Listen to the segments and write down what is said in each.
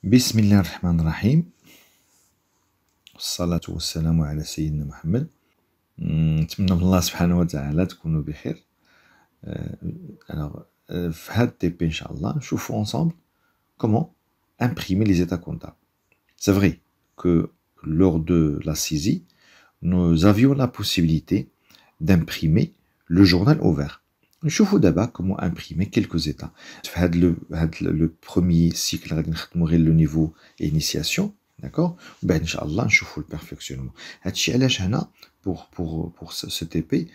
بسم الله الرحمن الرحيم والصلاة والسلام على سيدنا محمد. نتمنى من الله سبحانه وتعالى تكونوا بخير. في هاد TP إن شاء الله نشوفوا ensemble comment imprimer les états comptables. C'est vrai que lors de la saisie, nous avions la possibilité d'imprimer le journal ouvert. نشوفوا دابا comment imprimer quelques états. في هاد le premier cycle غادي نخدموا غير le niveau initiation, d'accord. وبعد ان شاء الله نشوفوا le perfectionnement. هادشي علاش هنا pour ce TP,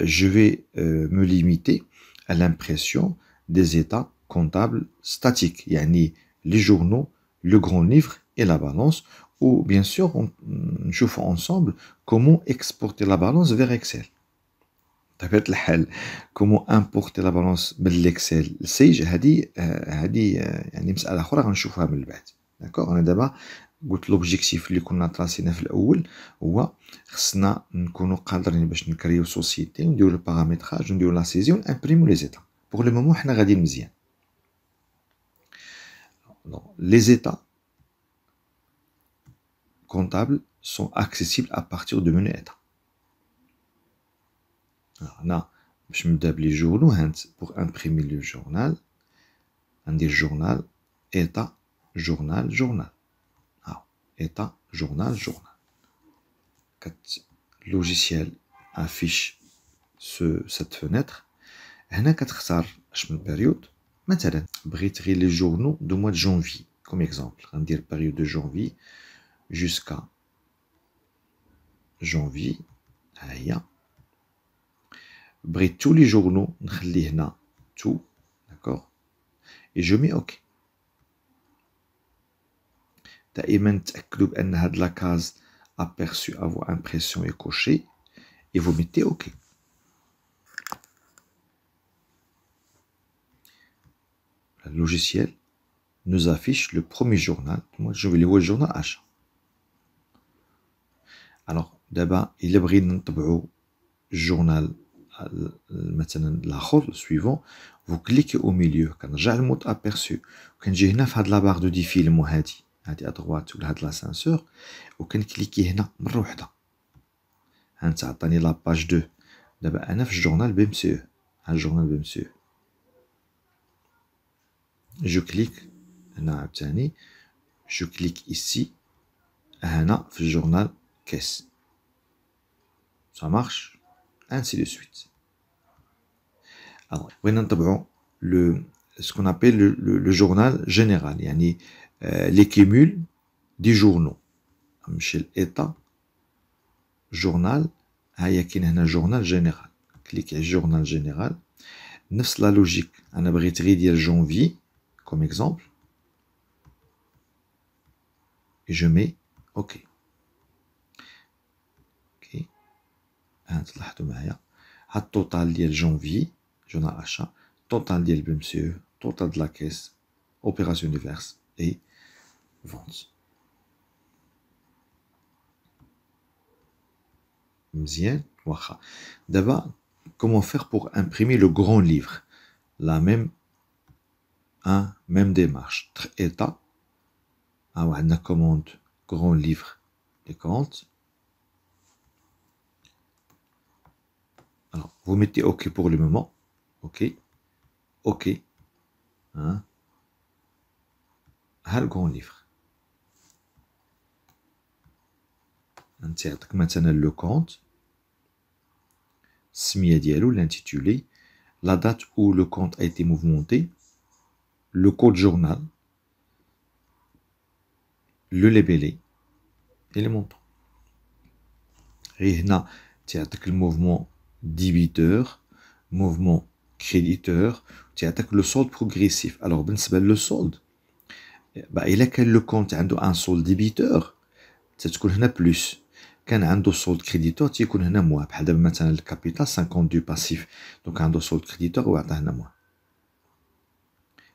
je vais me limiter à l'impression des états comptables statiques, يعني les journaux, le grand livre et la balance, ou bien sûr on نشوفوا ensemble comment exporter la balance vers Excel. بطبيعة الحال comment importer la balance من الإكسل لسيج هذه يعني مسألة أخرى غنشوفها من بعد. داكوغ. أنا دابا قلت لوبجيكتيف اللي كنا تراسينا في الأول هو خصنا نكونوا قادرين باش نكريو سوسيتي ونديرو البارامتراج ونديرو لا سيزي ونامبريمو لي زيتا. بوغ لو مومون حنا غاديين مزيان. Les états comptables sont accessibles à partir de menu état. هنا باش نبدا بلي جورنو هانت pour imprimer le journal ندير journal état journal ها état journal. logiciel affiche cette fenêtre. هنا كتختار اش من période. مثلا بغيت غير les journaux de mois de janvier comme exemple غندير période de janvier jusqu'à janvier. ها هي بغيت tous les journaux نخليه هنا tout, d'accord, et je mets OK. دائما تأكدوا بأن هاد la case aperçu avoir impression est cochée et vous mettez OK. Le logiciel nous affiche le premier journal. Moi je vais le voir journal achat. Alors d'abord il est بغينا نطبعوا journal مثلا الاخر السويفون. vous cliquez au milieu كنرجع للمود aperçu وكنجي هنا في هاد لا بار دو ديفيلم وهادي ادغوات ولا هاد لاسانسور وكنكليكي هنا مره وحده. هانت عطاني لا باج 2. دابا انا في الجورنال بي مسيو. ها الجورنال بي مسيو. جو كليك هنا عاوتاني جو كليك ايسي هنا في الجورنال كيس. ça marche ainsi de suite. Alors بغينا نطبعوا ce qu'on appelle le journal général, يعني les cumuls des journaux. نمشي l'état journal. ها هي كاين هنا journal général. كليك على journal général. نفس لا لوجيك انا بغيت غير ديال janvier comme exemple et je mets OK. OK. ها تلاحظوا معايا ها التوتال ديال janvier journal achat, total ديال بمسيو, total de la caisse, opération diverse et vente. مزيان واخا. دابا comment faire pour imprimer le grand livre. La même démarche. état ها عندنا commande grand livre des comptes. Alors vous mettez OK pour le moment. OK. Hein. ها le grand livre. انت يعطيك مثلا le compte, السمية ديالو l'intitulé, la date où le compte a été mouvementé, le code journal, le libellé et les montants. غير هنا تعطيك الموفمون débiteur, mouvement créditeur, تعطيك le solde progressif. alors بالنسبة لو solde إلا كان لو كونت عنده ان solde débiteur تتكون هنا بلس. كان عنده solde créditeur تيكون هنا موان. بحال دابا مثلا الكابيتال 52 باسيف دونك عنده solde créditeur ويعطيه هنا موان.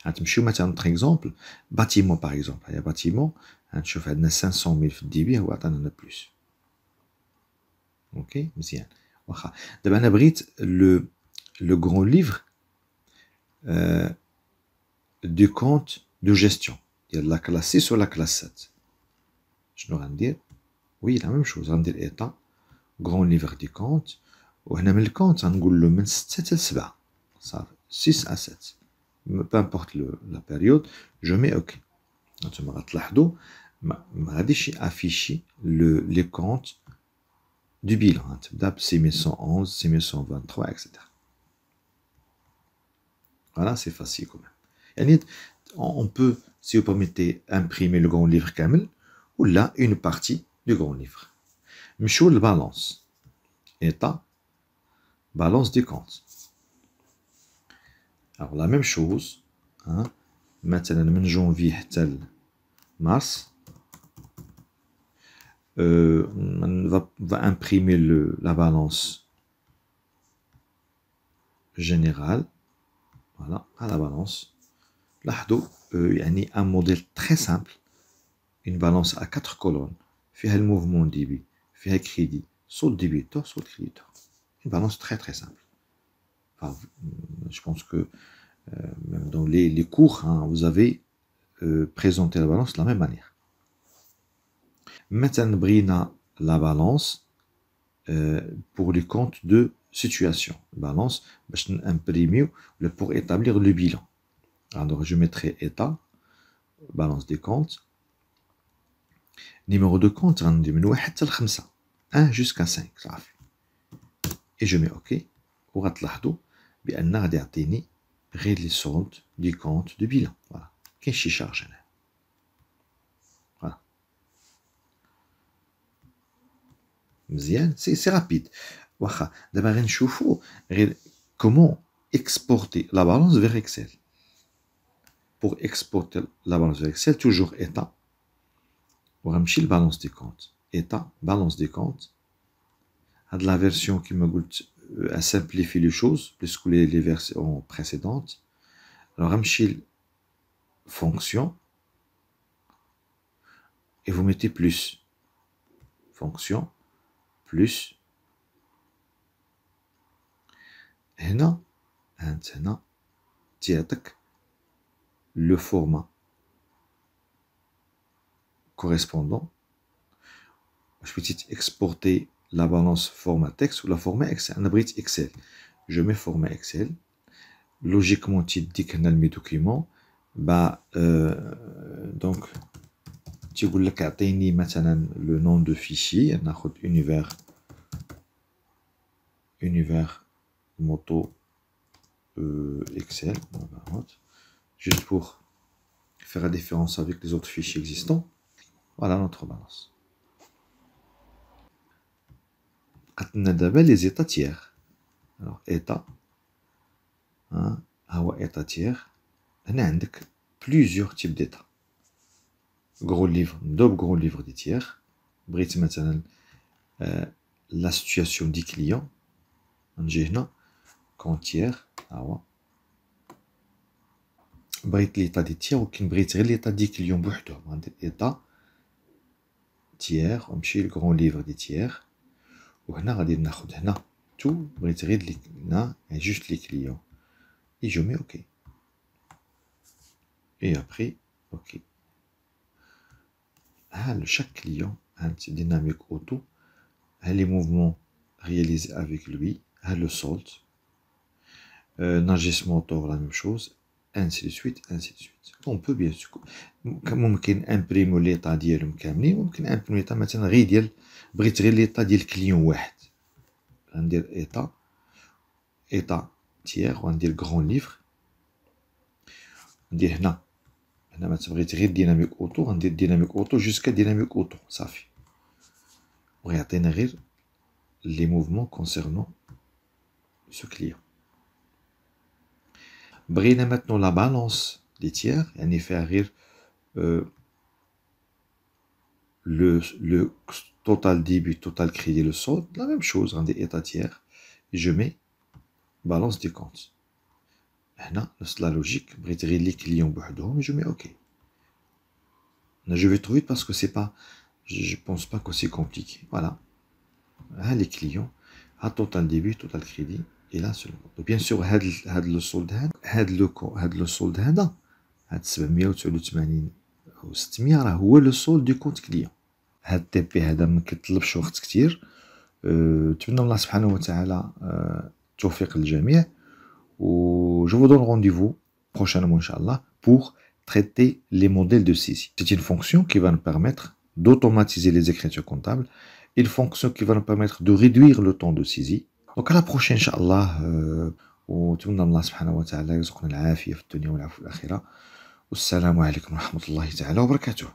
غنمشيو مثلا نوتر اكزومبل باتيمون باغ اكزومبل. هيا باتيمون غنشوف عندنا 500000 في الديبي هو عطانا هنا بلس. اوكي مزيان واخا. دابا انا بغيت لو غران ليفر دو كونت دو جيستيون ديال la classe 6 ou la classe 7. شنو غندير؟ وي لا ميم شوز، غندير ايطا غرون ليفر دي كونت، وهنا من الكونت غنقول له من 6 حتى ل 7 صافي 6 à 7 peu importe la période je mets OK. نتوما غتلاحظوا ما غاديش افيشي لي كونت du bilan. تبدا ب 6111 6123 etc. Voilà, c'est facile quand même. يعني on peut, si vous permettez, imprimer le grand livre كامل ou là une partie du grand livre. نمشيو للبالونس. état balance des comptes. Alors la même chose, hein, مثلا من janvier حتى mars, on va imprimer la balance générale. Voilà, à la balance. لاحظوا يعني un modèle très simple, une balance à 4 colonnes, فيها le mouvement débit, فيها crédit, soit le débiteur, soit le créditeur. Une balance très très simple. Enfin, je pense que même dans les cours, hein, vous avez présenté la balance de la même manière. Maintenant, brina la balance pour les comptes de situation. Balance, imprimer pour établir le bilan. Alors, je mettrai état, balance des comptes. Numéro de compte, 1 jusqu'à 5. Et je mets OK. وغتلاحظوا بأن غادي يعطيني غير لي soldes du compte de bilan. Voilà. كاين شي شارج هنا. Voilà. مزيان. C'est rapide. واخا دابا غنشوفوا غير comment exporter la balance vers Excel. Pour exporter la balance vers Excel, toujours état. وغنمشي le balance des comptes. État, balance des comptes. هاد la version qui me قلت elle simplifie les choses plus que les versions précédentes. Alors, غنمشي fonction et vous mettez plus. Fonction plus. هنا هنا تيعطيك le format correspondant. Je peux exporter la balance format texte ou la format Excel. On a pris Excel. Je mets format Excel. Logiquement, tu dis que dans mes documents, donc, tu veux le nom de fichier. On a univers moto Excel. Juste pour faire la différence avec les autres fichiers existants. Voilà notre balance. عطنا دابا les états tiers. Alors état ها هو état tiers. هنا عندك plusieurs types d'états. Gros livre, نبداو gros livre des tiers. بغيت مثلا la situation du client. نجي هنا compte tiers ها هو. بغيت l'état des tiers ولكن بغيت غير l'état du client بوحدهم. غندير état tiers ونمشي gros livre des tiers. وهنا غادي ناخد هنا تو بغيت غير هنا juste les clients et je mets OK et après OK. Chaque client a un dynamique auto, les mouvements réalisés avec lui, le solde, Nagis Motor la même chose, ainsi de suite, ainsi de suite. On peut bien sûr ممكن imprimer l'état ديالهم كاملين، ممكن imprimer l'état مثلا غير ديال بغيت غير l'état ديال الكليون واحد. غندير état tiers وغندير grand livre. ندير هنا مثلا بغيت غير ديناميك اوتو غندير ديناميك اوتو جوسكا ديناميك اوتو صافي. وغيعطينا غير لي موفمون كونسيرنون سو كليون. بغينا maintenant la balance des tiers يعني فيها غير le total débit, total crédit, le solde, la même chose, on dit état tiers, et je mets balance des comptes. Là, c'est la logique, les clients, je mets OK. Là, je vais trop vite parce que c'est pas, je pense pas que c'est compliqué. Voilà. Là, les clients, à total débit, total crédit, et là seulement. Donc, bien sûr, le solde, le solde, 789 600 راه هو لو سول دو كونت كليون. هاد التي بي هذا ما كيطلبش وقت كتير. نتمنى الله سبحانه وتعالى التوفيق للجميع. و je vous donne rendez-vous prochainement Inch'Allah pour traiter les modèles de saisie. C'est une fonction qui va nous permettre d'automatiser les écritures comptables, une fonction qui va nous permettre de réduire le temps de saisie. Donc à la prochaine Inch'Allah. ونتمنى الله سبحانه وتعالى يرزقنا العافية في الدنيا والعافية في الآخرة. والسلام عليكم ورحمة الله تعالى وبركاته.